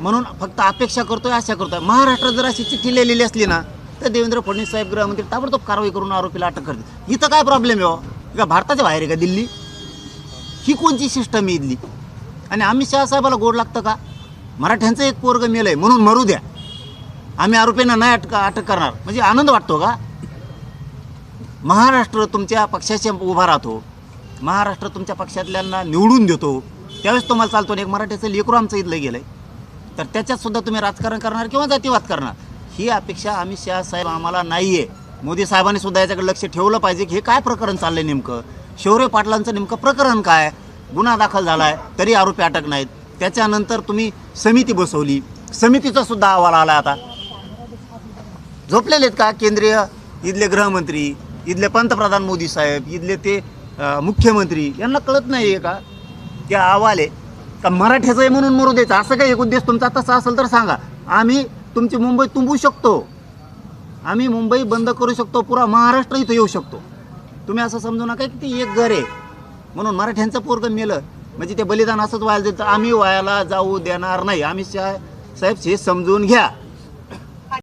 म्हणून फक्त अपेक्षा करतोय, आशा करतोय. महाराष्ट्रात जर अशी चिठ्ठी लिहिलेली असली ना तर देवेंद्र फडणवीस साहेब गृहमंत्री ताबडतोब कारवाई करून आरोपीला अटक करतील. इथं काय प्रॉब्लेम आहे हो? का भारताच्या बाहेर आहे का दिल्ली? ही कोणची सिस्टम आहे इथली? आणि अमित शहा साहेबाला गोड लागतं का? मराठ्यांचं एक पोरग मेलंय म्हणून मरू द्या, आम्ही आरोपींना नाही अटक करणार, म्हणजे आनंद वाटतो का? महाराष्ट्र तुमच्या पक्षाशी उभा राहतो, महाराष्ट्र तुमच्या पक्षातल्यांना निवडून देतो, त्यावेळेस तुम्हाला चालतो. एक मराठ्याचं लेकरू आमचं इथलं गेलंय तर त्याच्यातसुद्धा तुम्ही राजकारण करणार किंवा जातीवाद करणार, ही अपेक्षा अमित शहा साहेब आम्हाला नाही आहे. मोदी साहेबांनी सुद्धा याच्याकडे लक्ष ठेवलं पाहिजे की हे काय प्रकरण चाललंय नेमकं. शौर्य पाटलांचं नेमकं प्रकरण काय? गुन्हा दाखल झाला आहे तरी आरोपी अटक नाहीत. त्याच्यानंतर तुम्ही समिती बसवली, समितीचा सुद्धा अहवाल आला. आता झोपलेले आहेत का केंद्रीय इथले गृहमंत्री, इथले पंतप्रधान मोदी साहेब, इथले ते मुख्यमंत्री? यांना कळत नाही आहे का की अहवाल आहे का मराठ्याचं आहे म्हणून मरू द्यायचं? असं काही एक उद्देश तुमचा तसा असेल तर सांगा. आम्ही तुमची मुंबई तुंबू शकतो, आम्ही मुंबई बंद करू शकतो, पुरा महाराष्ट्र इथं येऊ शकतो. तुम्ही असं समजू नका की ती एक घर आहे म्हणून मराठ्यांचं पोरगं मेलं म्हणजे ते बलिदान असंच व्हायला देतं. आम्ही व्हायला जाऊ देणार नाही. अमित शहा साहेब हे समजून घ्या.